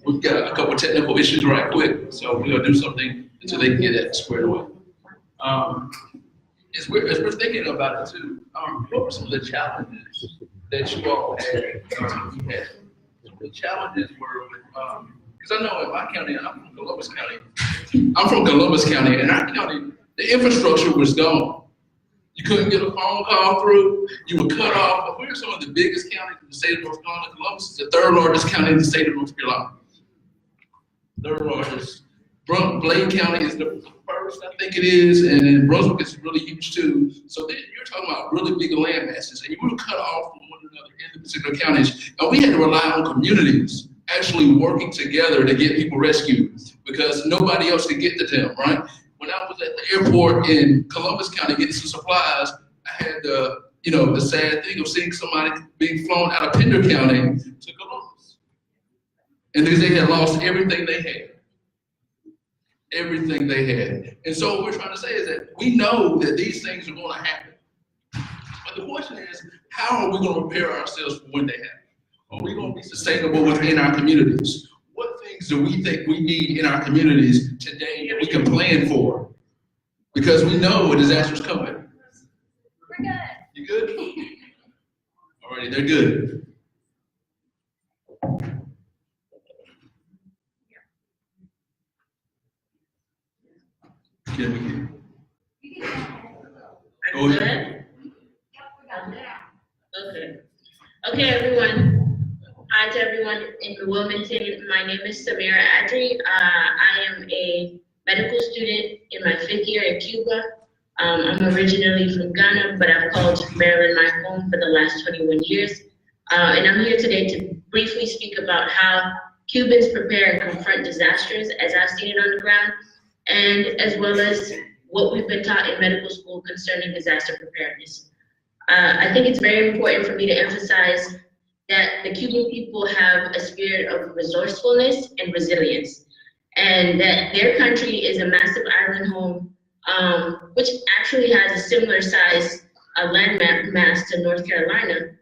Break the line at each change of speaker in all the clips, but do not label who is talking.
We've got a couple technical issues right quick, so we're gonna do something until they can get that squared away. As we're thinking about it too, what were some of the challenges that you all had? The challenges were, because I know in my county, and I'm from Columbus County. In our county, the infrastructure was gone. You couldn't get a phone call through. You were cut off. But we're some of the biggest counties in the state of North Carolina. Columbus is the third largest county in the state of North Carolina. Third largest. Blaine County is the first, I think it is, and then Brunswick is really huge too. So then you're talking about really big land masses, and you were cut off from one another in the particular counties. And we had to rely on communities actually working together to get people rescued because nobody else could get to them, right? When I was at the airport in Columbus County getting some supplies, I had the sad thing of seeing somebody being flown out of Pender County to Columbus. And because they had lost everything they had. Everything they had. And so what we're trying to say is that we know that these things are going to happen. But the question is, how are we going to prepare ourselves for when they happen? Are we going to be sustainable within our communities? What things do we think we need in our communities today that we can plan for? Because we know a disaster is coming.
We're good.
You good? All righty, they're good. Can we get?
Go ahead. Okay. Okay, everyone. Hi to everyone in Wilmington. My name is Samira Adri. I am a medical student in my 5th year in Cuba. I'm originally from Ghana, but I've called Maryland my home for the last 21 years. And I'm here today to briefly speak about how Cubans prepare and confront disasters as I've seen it on the ground, and as well as what we've been taught in medical school concerning disaster preparedness. I think it's very important for me to emphasize that the Cuban people have a spirit of resourcefulness and resilience, and that their country is a massive island home, which actually has a similar size land mass to North Carolina,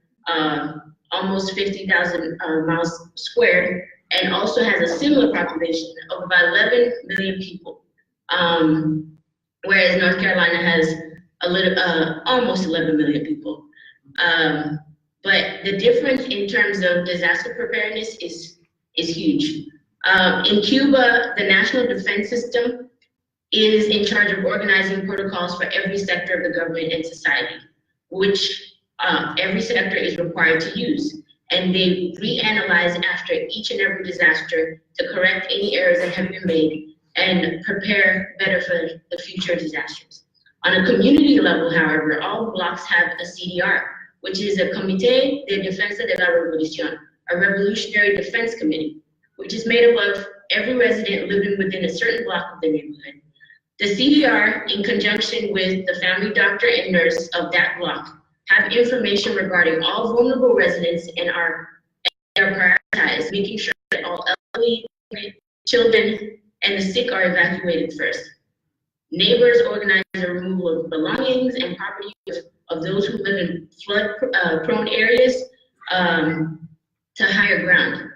almost 50,000 miles squared, and also has a similar population of about 11 million people, whereas North Carolina has almost 11 million people. But the difference in terms of disaster preparedness is huge. In Cuba, the national defense system is in charge of organizing protocols for every sector of the government and society, which every sector is required to use. And they reanalyze after each and every disaster to correct any errors that have been made and prepare better for the future disasters. On a community level, however, all blocks have a CDR, which is a Comité de Defensa de la Revolución, a revolutionary defense committee, which is made up of every resident living within a certain block of the neighborhood. The CDR, in conjunction with the family doctor and nurse of that block, have information regarding all vulnerable residents and are prioritized, making sure that all elderly, children, and the sick are evacuated first. Neighbors organize the removal of belongings and property of those who live in flood-prone areas to higher ground.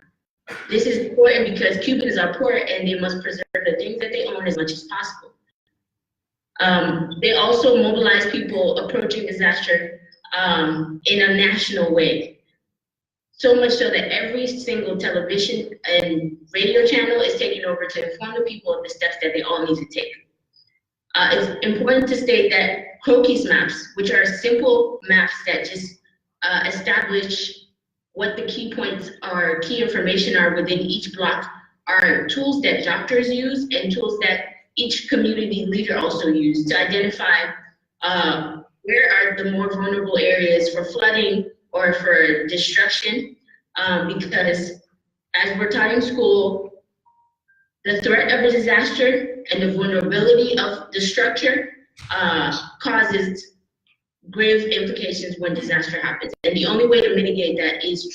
This is important because Cubans are poor and they must preserve the things that they own as much as possible. They also mobilize people approaching disaster in a national way. So much so that every single television and radio channel is taken over to inform the people of the steps that they all need to take. It's important to state that Croquis maps, which are simple maps that just establish what the key points or key information are within each block, are tools that doctors use and tools that each community leader also use to identify where are the more vulnerable areas for flooding or for destruction, because as we're taught in school, the threat of a disaster and the vulnerability of the structure causes grave implications when disaster happens. And the only way to mitigate that is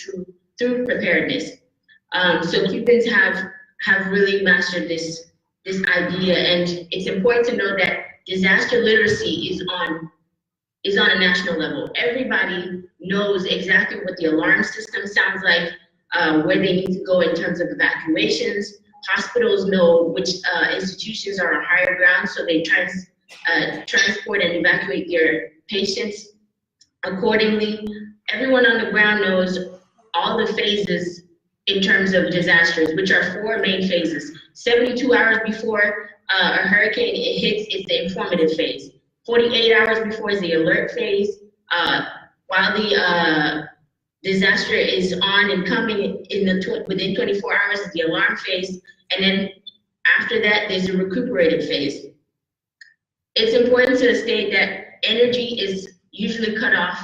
through preparedness. So Cubans have really mastered this idea, and it's important to know that disaster literacy is on a national level. Everybody knows exactly what the alarm system sounds like, where they need to go in terms of evacuations. Hospitals know which institutions are on higher ground, so they transport and evacuate their patients accordingly. Everyone on the ground knows all the phases in terms of disasters, which are 4 main phases. 72 hours before a hurricane hits is the informative phase. 48 hours before is the alert phase. While the disaster is on and coming within 24 hours is the alarm phase. And then after that, there's a recuperative phase. It's important to state that energy is usually cut off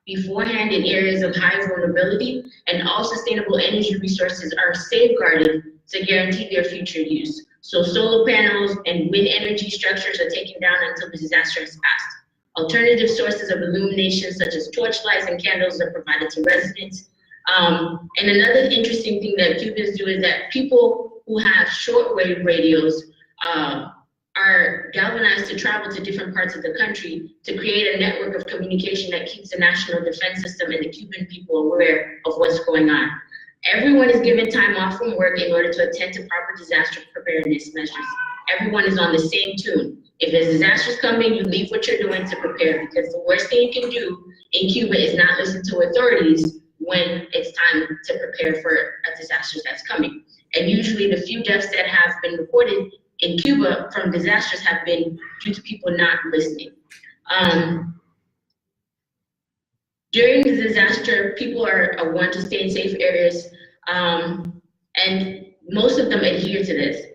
beforehand in areas of high vulnerability, and all sustainable energy resources are safeguarded to guarantee their future use. So solar panels and wind energy structures are taken down until the disaster has passed. Alternative sources of illumination, such as torchlights and candles, are provided to residents. And another interesting thing that Cubans do is that people who have shortwave radios are galvanized to travel to different parts of the country to create a network of communication that keeps the national defense system and the Cuban people aware of what's going on. Everyone is given time off from work in order to attend to proper disaster preparedness measures. Everyone is on the same tune. If a disaster is coming, you leave what you're doing to prepare, because the worst thing you can do in Cuba is not listen to authorities when it's time to prepare for a disaster that's coming. And usually the few deaths that have been reported in Cuba from disasters have been due to people not listening. During the disaster, people are warned to stay in safe areas, and most of them adhere to this.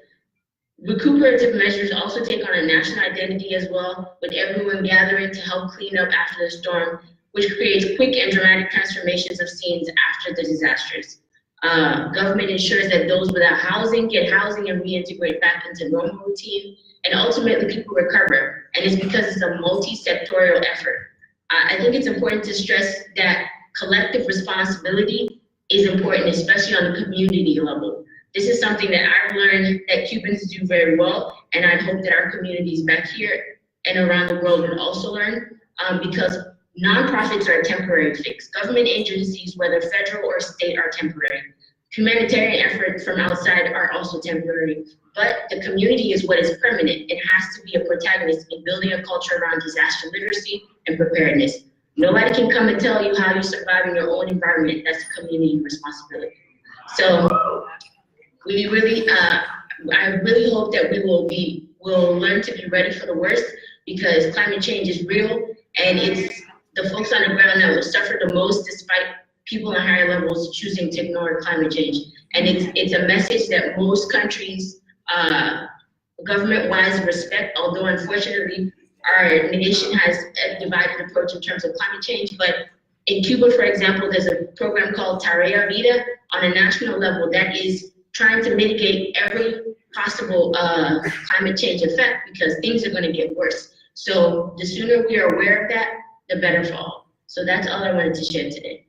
Recuperative measures also take on a national identity as well, with everyone gathering to help clean up after the storm, which creates quick and dramatic transformations of scenes after the disasters. Government ensures that those without housing get housing and reintegrate back into normal routine, and ultimately people recover. And it's because it's a multi-sectorial effort. I think it's important to stress that collective responsibility is important, especially on the community level. This is something that I've learned that Cubans do very well, and I hope that our communities back here and around the world will also learn, because nonprofits are a temporary fix. Government agencies, whether federal or state, are temporary. Humanitarian efforts from outside are also temporary, but the community is what is permanent. It has to be a protagonist in building a culture around disaster literacy and preparedness. Nobody can come and tell you how you survive in your own environment. That's a community responsibility. So we really, I really hope that we'll learn to be ready for the worst, because climate change is real, and it's the folks on the ground that will suffer the most, despite people on higher levels choosing to ignore climate change. And it's a message that most countries, government-wise, respect, although unfortunately our nation has a divided approach in terms of climate change. But in Cuba, for example, there's a program called Tarea Vida on a national level that is trying to mitigate every possible climate change effect, because things are going to get worse. So the sooner we are aware of that, the better for all. So that's all I wanted to share today.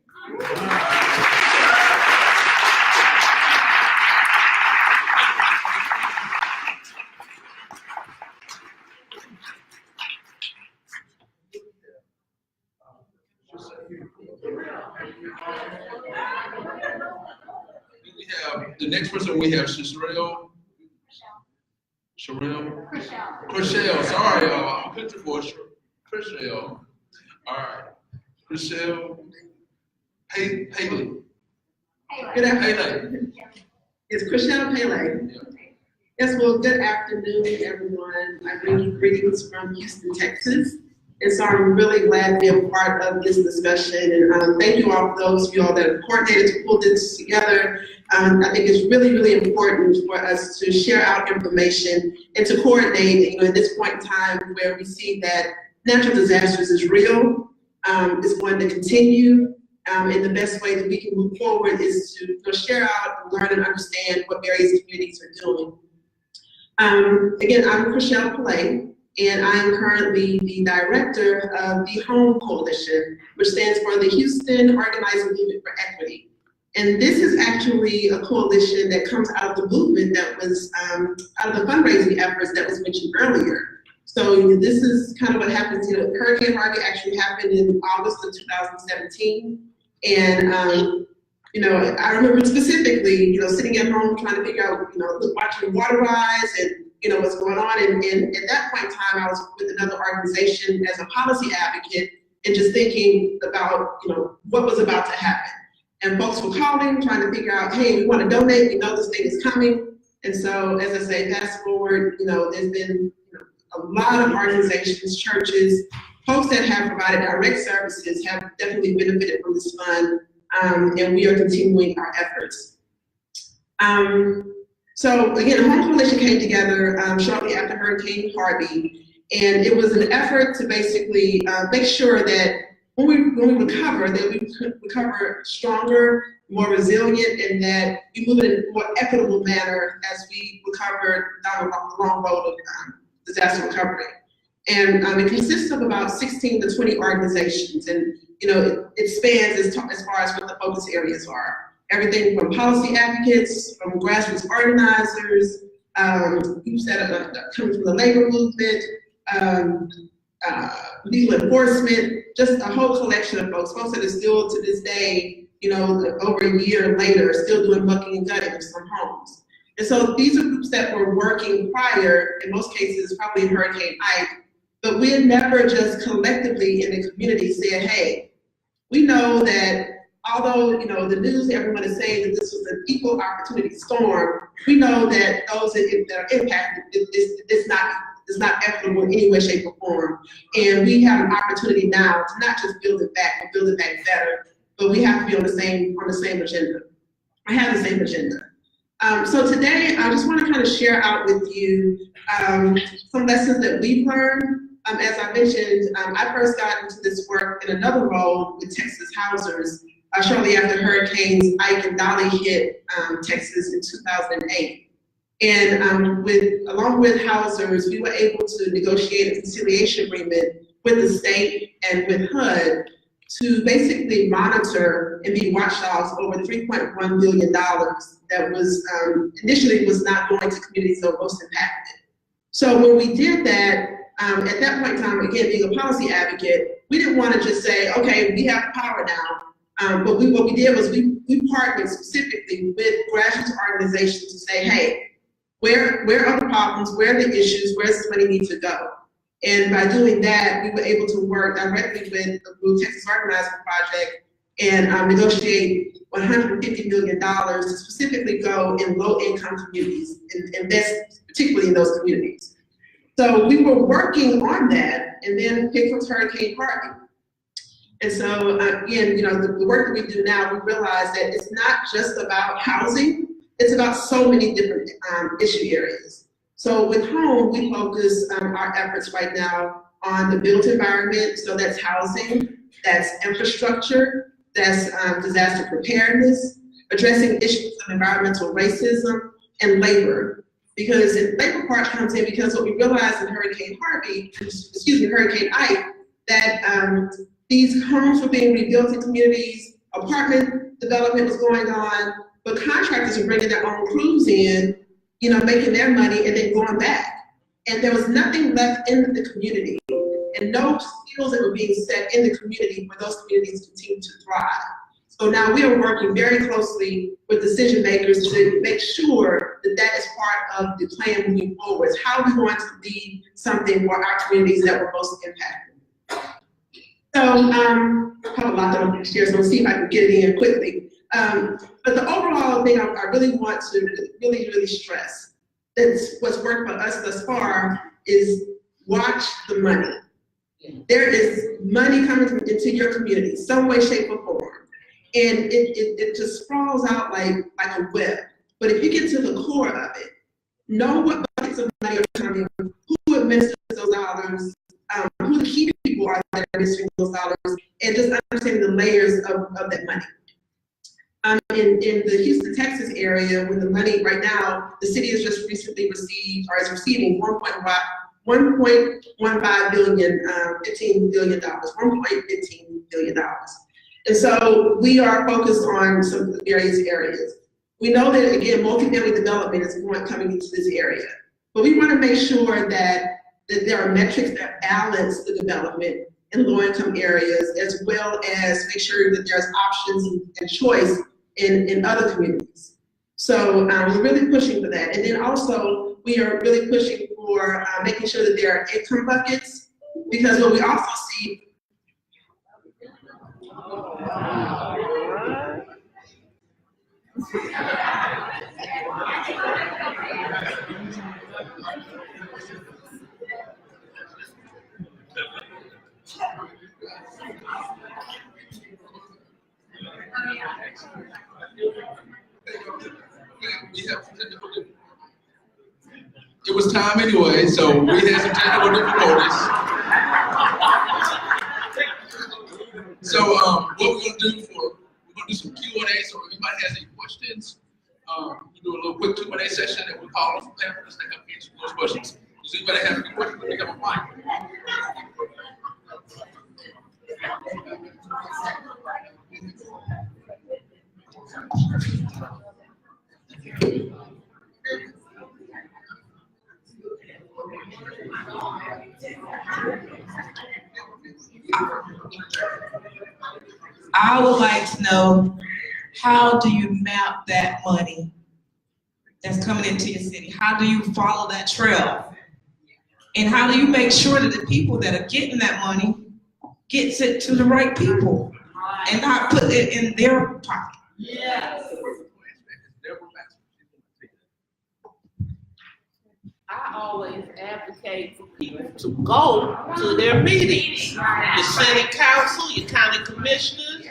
The next person we have Sherelle, sorry, I'm looking for Chriselle. All right, Chriselle Haley.
Good afternoon. It's Chriselle Haley. Yes, well, good afternoon, everyone. I bring you greetings from Houston, Texas. And so I'm really glad to be a part of this discussion. And thank you all, those of you all that have coordinated to pull this together. I think it's really, really important for us to share our information and to coordinate, at this point in time where we see that natural disasters is real, is going to continue, and the best way that we can move forward is to share out, learn, and understand what various communities are doing. Again, I'm Chriselle Pillay, and I am currently the director of the HOME Coalition, which stands for the Houston Organizing Movement for Equity. And this is actually a coalition that comes out of the movement that was out of the fundraising efforts that was mentioned earlier. So this is kind of what happens. Hurricane Harvey actually happened in August of 2017, and I remember specifically, sitting at home trying to figure out, watching water rise and what's going on. And at that point in time, I was with another organization as a policy advocate, and just thinking about what was about to happen. And folks were calling, trying to figure out, hey, we want to donate. We know this thing is coming. And so, as I say, fast forward, there's been a lot of organizations, churches, folks that have provided direct services have definitely benefited from this fund, and we are continuing our efforts. So again, the Home Coalition came together shortly after Hurricane Harvey, and it was an effort to basically make sure that when we recover, that we recover stronger, more resilient, and that we move in a more equitable manner as we recover down the long road of disaster recovery. And it consists of about 16 to 20 organizations, and it spans as far as what the focus areas are. Everything from policy advocates, from grassroots organizers, groups that are coming from the labor movement, legal enforcement, just a whole collection of folks that are still to this day, over a year later, still doing mucking and gutting of some homes. And so these are groups that were working prior, in most cases, probably in Hurricane Ike, but we had never just collectively in the community said, hey, we know that although the news, everyone is saying that this was an equal opportunity storm, we know that those that are impacted, it's not equitable in any way, shape, or form. And we have an opportunity now to not just build it back, but build it back better, but we have to be on the same agenda. I have the same agenda. So today, I just want to kind of share out with you some lessons that we've learned. As I mentioned, I first got into this work in another role with Texas Housers shortly after Hurricanes Ike and Dolly hit Texas in 2008. And along with Housers, we were able to negotiate a conciliation agreement with the state and with HUD to basically monitor and be watchdogs over $3.1 billion that was initially was not going to communities that were most impacted. So when we did that, at that point in time, again, being a policy advocate, we didn't want to just say, okay, we have power now. But what we did was we partnered specifically with grassroots organizations to say, hey, where are the problems, where are the issues, where does this money need to go? And by doing that, we were able to work directly with the Blue Texas Organizing Project and negotiate $150 million to specifically go in low-income communities and invest particularly in those communities. So we were working on that, and then here comes Hurricane Harvey. And so again, the work that we do now, we realize that it's not just about housing, it's about so many different issue areas. So with home, we focus our efforts right now on the built environment. So that's housing, that's infrastructure, that's disaster preparedness, addressing issues of environmental racism, and labor. Because the labor part comes in because what we realized in Hurricane Ike, that these homes were being rebuilt in communities, apartment development was going on, but contractors were bringing their own crews in, making their money and then going back. And there was nothing left in the community and no skills that were being set in the community for those communities to continue to thrive. So now we are working very closely with decision makers to make sure that that is part of the plan moving forward. How are we going to lead something for our communities that were most impacted? So I have a lot that I'm going to share, so we'll see if I can get it in quickly. But the overall thing I really want to really stress, that's what's worked for us thus far, is watch the money. There is money coming into your community, some way, shape, or form. And it just sprawls out like a web. But if you get to the core of it, know what buckets of money are coming, who administers those dollars, who the key people are that are administering those dollars, and just understanding the layers of that money. In the Houston, Texas area, with the money right now, the city has just recently received, or is receiving $1.15 billion, $1.15 billion. And so we are focused on some various areas. We know that, again, multifamily development is coming into this area, but we want to make sure that there are metrics that balance the development in low-income areas, as well as make sure that there's options and choice in other communities. So we're really pushing for that. And then also, we are really pushing for making sure that there are income buckets, because what we also see
It was time anyway, so we had some technical difficulties. So what we're gonna do some Q&A, so if anybody has any questions, we'll do a little quick Q&A session and we'll call on some panelists that can answer those questions. Does anybody have any questions? Pick up a mic.
I would like to know, how do you map that money that's coming into your city? How do you follow that trail? And how do you make sure that the people that are getting that money gets it to the right people and not put it in their pocket?
Yes.
I always advocate for people to go to their meetings, your city council, your county commissioners,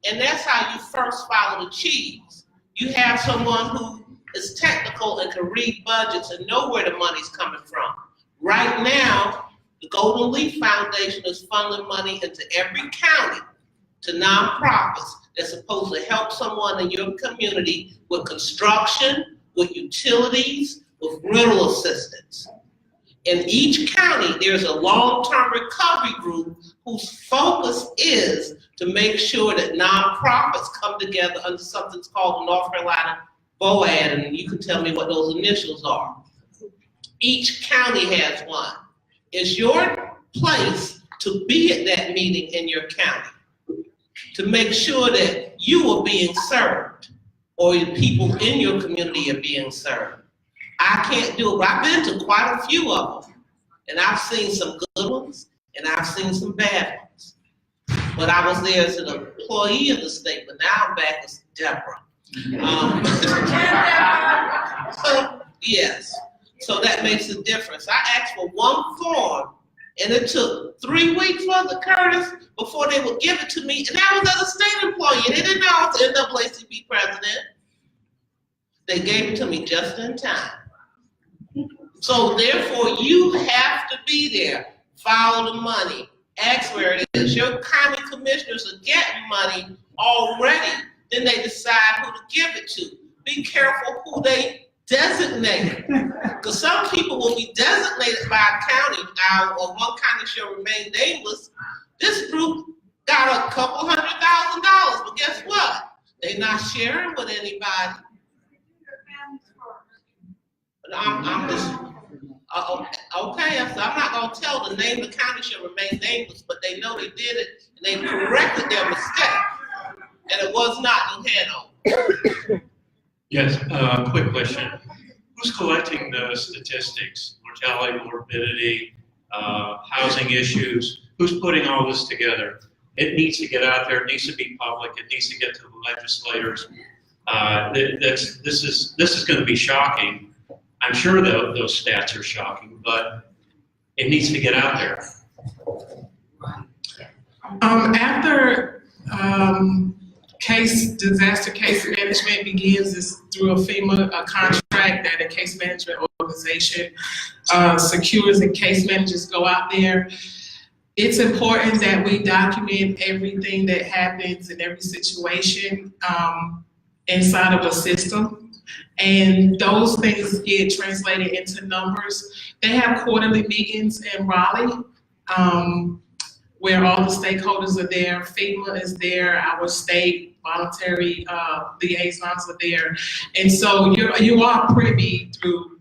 and that's how you first follow the cheese. You have someone who is technical and can read budgets and know where the money's coming from. Right now, the Golden Leaf Foundation is funneling money into every county to nonprofits that's supposed to help someone in your community with construction, with utilities, with rental assistance. In each county, there's a long-term recovery group whose focus is to make sure that nonprofits come together under something called the North Carolina BOAD, and you can tell me what those initials are. Each county has one. It's your place to be at that meeting in your county, to make sure that you are being served, or the people in your community are being served. I can't do it, but I've been to quite a few of them, and I've seen some good ones, and I've seen some bad ones. But I was there as an employee of the state, but now I'm back as Deborah. So, yes, so that makes a difference. I asked for one form, and it took 3 weeks for the Curtis before they would give it to me, and I was as a state employee, and they didn't know I was the NAACP president. They gave it to me just in time. So therefore, you have to be there. Follow the money. Ask where it is. Your county commissioners are getting money already. Then they decide who to give it to. Be careful who they designate. Because some people will be designated by a county, or one county shall remain nameless. This group got a couple $100,000, but guess what? They're not sharing with anybody. I'm just, okay, so I'm not gonna tell the name of the county shall remain nameless, but they know they did it, and they corrected their mistake, and it was not New Hanover.
Yes, quick question. Who's collecting the statistics, mortality, morbidity, housing issues? Who's putting all this together? It needs to get out there, it needs to be public, it needs to get to the legislators. This is gonna be shocking. I'm sure those stats are shocking, but it needs to get out there.
After disaster case management begins, is through a FEMA contract that a case management organization secures, and case managers go out there. It's important that we document everything that happens in every situation inside of a system. And those things get translated into numbers. They have quarterly meetings in Raleigh where all the stakeholders are there. FEMA is there, our state voluntary liaisons are there. And so you are privy through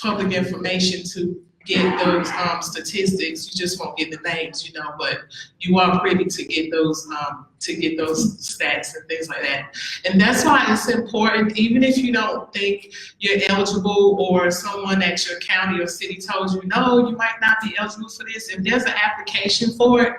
public information to get those statistics. You just won't get the names, you know, but you are privy to get those stats and things like that. And that's why it's important, even if you don't think you're eligible or someone at your county or city told you, no, you might not be eligible for this. If there's an application for it,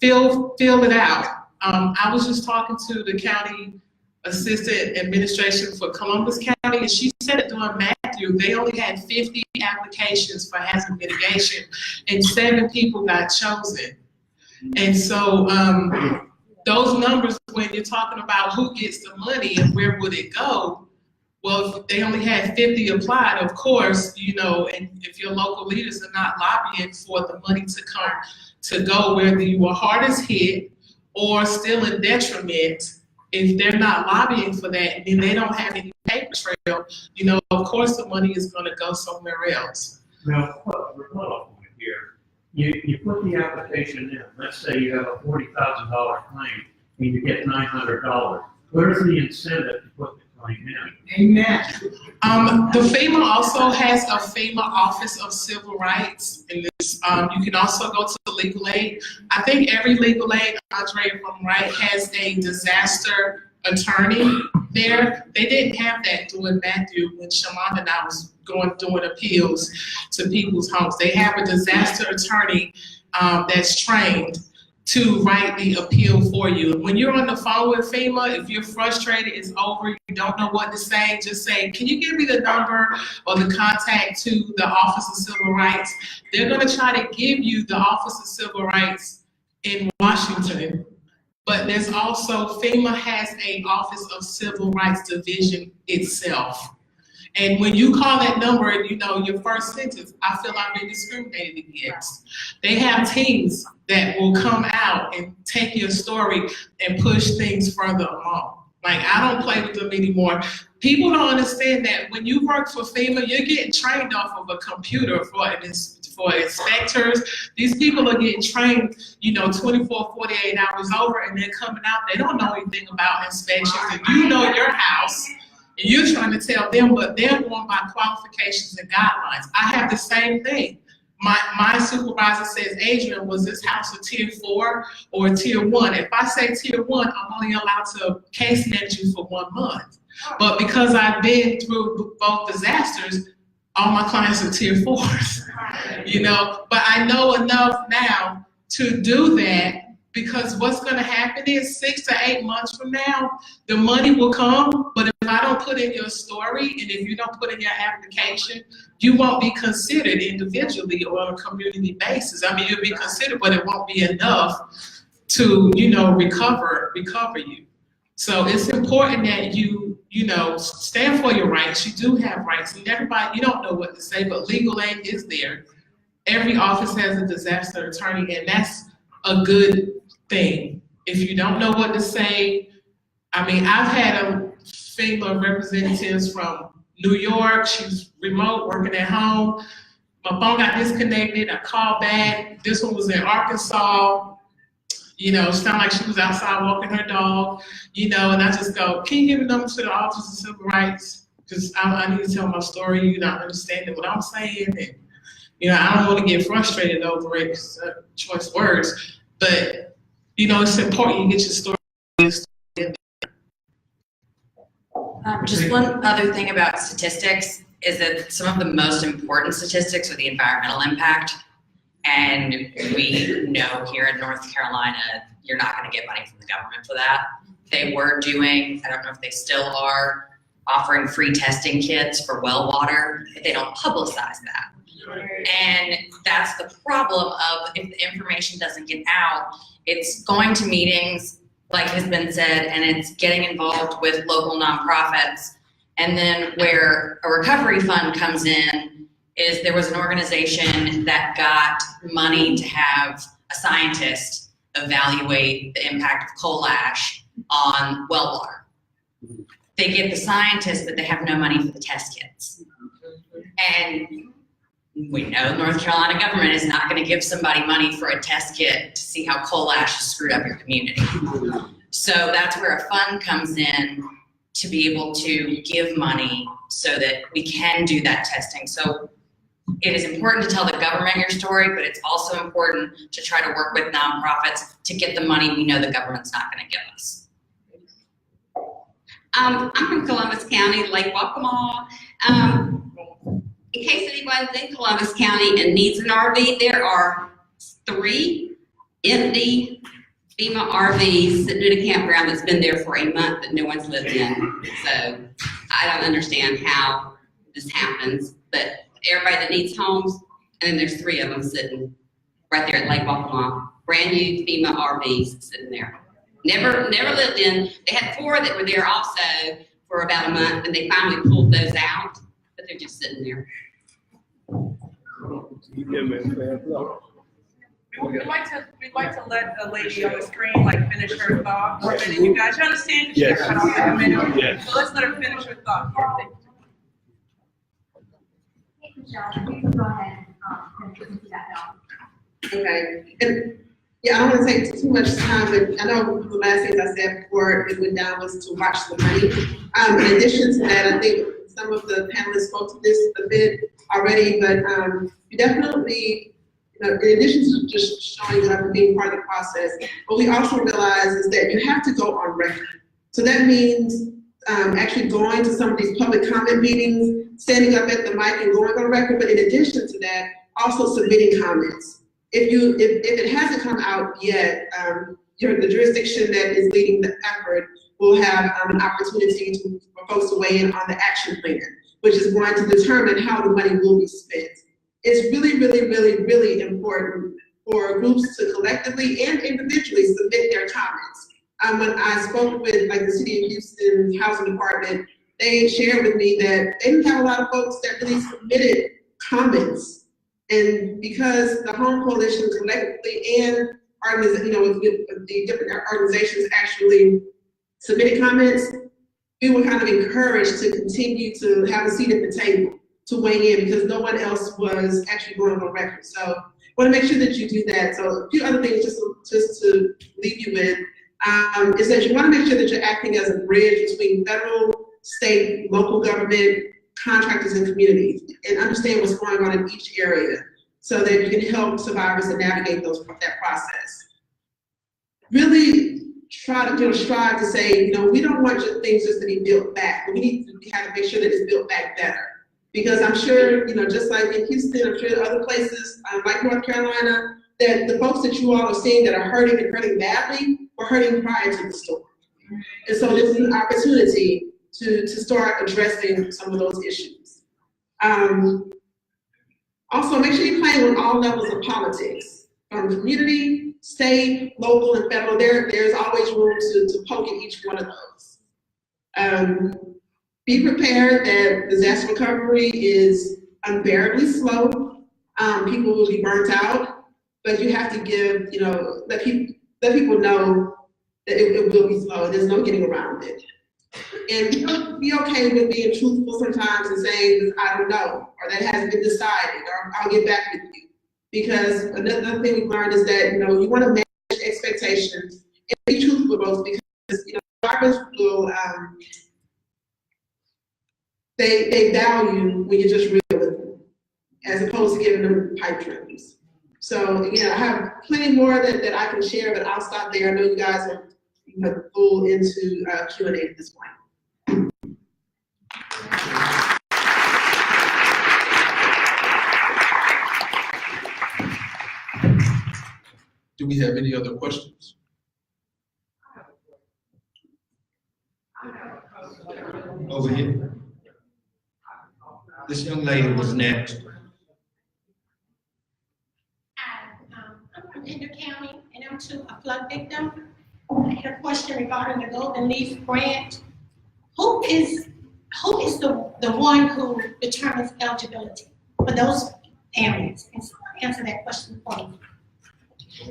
fill it out. I was just talking to the county assistant administration for Columbus County, and she said that during Matthew, they only had 50 applications for hazard mitigation, and 7 people got chosen. And so those numbers, when you're talking about who gets the money and where would it go, well, if they only had 50 applied, of course, you know, and if your local leaders are not lobbying for the money to come to go where you were hardest hit or still in detriment, if they're not lobbying for that, then they don't have any paper trail, you know, of course the money is gonna go somewhere else.
Now, rebuttal point here. You put the application in. Let's say you have a $40,000 claim and you get $900. Where's the incentive to put the claim in?
Amen.
The FEMA also has a FEMA Office of Civil Rights, and this, you can also go to the legal aid. I think every legal aid, Andre, if I'm right, has a disaster attorney there. They didn't have that during Matthew when Shalonda and I was doing appeals to people's homes. They have a disaster attorney that's trained to write the appeal for you. When you're on the phone with FEMA, if you're frustrated, it's over, you don't know what to say, just say, can you give me the number or the contact to the Office of Civil Rights? They're gonna try to give you the Office of Civil Rights in Washington. But there's also, FEMA has an Office of Civil Rights Division itself. And when you call that number, you know, your first sentence, I feel I've been discriminated against. They have teams that will come out and take your story and push things further along. Like, I don't play with them anymore. People don't understand that when you work for FEMA, you're getting trained off of a computer for inspectors. These people are getting trained, you know, 24, 48 hours over, and they're coming out, they don't know anything about inspections, and you know your house. And you're trying to tell them, but they're going by qualifications and guidelines. I have the same thing. My supervisor says, Adrian, was this house a tier 4 or a tier 1? If I say tier 1, I'm only allowed to case manage you for 1 month. But because I've been through both disasters, all my clients are tier 4s, you know? But I know enough now to do that, because what's gonna happen is 6 to 8 months from now, the money will come, but if I don't put in your story and if you don't put in your application, you won't be considered individually or on a community basis. I mean, you'll be considered, but it won't be enough to, you know, recover you. So it's important that you know, stand for your rights. You do have rights, and everybody, you don't know what to say, but legal aid is there. Every office has a disaster attorney, and that's a good thing. If you don't know what to say, I mean, I've had a FEMA representatives from New York. She's remote, working at home. My phone got disconnected. I called back. This one was in Arkansas. You know, it sounded like she was outside walking her dog, you know, and I just go, can you give a number to the Office of Civil Rights? Because I need to tell my story. You're not understanding what I'm saying. And, you know, I don't want to get frustrated over it, choice words. But, you know, it's important you get your story.
Just one other thing about statistics is that some of the most important statistics are the environmental impact. And we know here in North Carolina, you're not going to get money from the government for that. They were doing, I don't know if they still are, offering free testing kits for well water, but they don't publicize that. And that's the problem of, if the information doesn't get out, it's going to meetings, like has been said, and it's getting involved with local nonprofits. And then where a recovery fund comes in is there was an organization that got money to have a scientist evaluate the impact of coal ash on well water. They get the scientists, but they have no money for the test kits. And we know North Carolina government is not going to give somebody money for a test kit to see how coal ash has screwed up your community. So that's where a fund comes in to be able to give money so that we can do that testing. So it is important to tell the government your story, but it's also important to try to work with nonprofits to get the money we know the government's not going to give us.
I'm from Columbus County, Lake Waccamaw. In case anyone's in Columbus County and needs an RV, there are 3 empty FEMA RVs sitting in a campground that's been there for a month that no one's lived in. So I don't understand how this happens, but everybody that needs homes, and then there's 3 of them sitting right there at Lake Waccamaw. Brand new FEMA RVs sitting there. Never lived in. They had 4 that were there also for about a month, and they finally pulled those out, but they're just sitting there.
We'd like to let the lady on the screen finish her thought. And then you guys, you understand?
Yes.
Cut off in the middle.
Yes.
So let's let her finish her thought.
Hey, Michelle, you can go ahead and listen to that now.
Okay, and yeah, I don't want to take too much time, but I know one of the last things I said before it went down was to watch the money. In addition to that, I think some of the panelists spoke to this a bit already, but you definitely, in addition to just showing up and being part of the process, what we also realize is that you have to go on record. So that means actually going to some of these public comment meetings, standing up at the mic and going on record, but in addition to that, also submitting comments. If it hasn't come out yet, the jurisdiction that is leading the effort will have an opportunity for folks to weigh in on the action plan, which is going to determine how the money will be spent. It's really, really, really, really important for groups to collectively and individually submit their comments. When I spoke with the City of Houston's Housing Department, they shared with me that they didn't have a lot of folks that really submitted comments. And because the Home Coalition collectively and with the different organizations actually submitted comments, we were kind of encouraged to continue to have a seat at the table to weigh in because no one else was actually going on record. So I want to make sure that you do that. So a few other things just to leave you with is that you want to make sure that you're acting as a bridge between federal, state, local government, contractors, and communities, and understand what's going on in each area so that you can help survivors to navigate that process. Really try to strive to say, we don't want things just to be built back. We need to kind of make sure that it's built back better. Because I'm sure, just like in Houston, I'm sure other places, like North Carolina, that the folks that you all are seeing that are hurting and hurting badly were hurting prior to the storm. And so this is an opportunity to start addressing some of those issues. Also, make sure you're playing on all levels of politics, from community, state, local, and federal. There's always room to poke at each one of those. Be prepared that disaster recovery is unbearably slow. People will be burnt out, but you have to give, let people know that it will be slow. There's no getting around it. And be okay with being truthful sometimes and saying, I don't know, or that hasn't been decided, or I'll get back with you. Because another thing we've learned is that, you want to manage expectations and be truthful with those because, survivors will, they value when you're just real with them, as opposed to giving them pipe dreams. So again, I have plenty more that I can share, but I'll stop there. I know you guys are full into Q&A at this point.
Do we have any other questions?
Over here. This young lady was next.
I'm from Ender County, and I'm too a flood victim. I had a question regarding the Golden Leaf Grant. Who is the one who determines eligibility for those areas? Answer that question for me.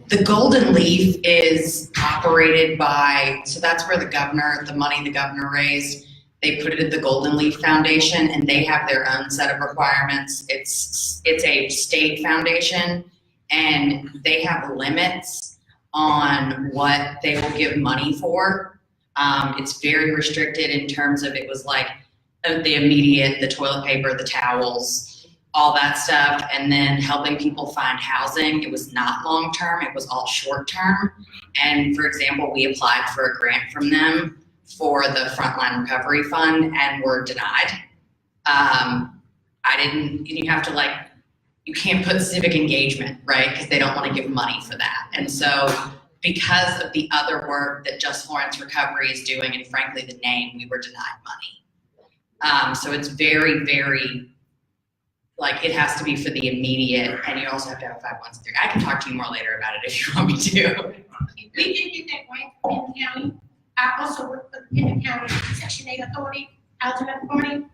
The Golden Leaf is operated by, so that's where the money the governor raised They put it at the Golden Leaf Foundation, and they have their own set of requirements. It's a state foundation, and they have limits on what they will give money for. It's very restricted in terms of, it was like the immediate, the toilet paper, the towels, all that stuff, and then helping people find housing. It was not long-term, it was all short-term. And for example, we applied for a grant from them for the Frontline Recovery Fund and were denied. You have to you can't put civic engagement, right? Because they don't want to give money for that. And so because of the other work that Just Florence Recovery is doing, and frankly the name, we were denied money. So it's very, very, it has to be for the immediate, and you also have to have a 513. I can talk to you more later about it if you want me to.
We did get that grant from Benton County. I also work for the Benton County Section 8 Authority, Housing Authority.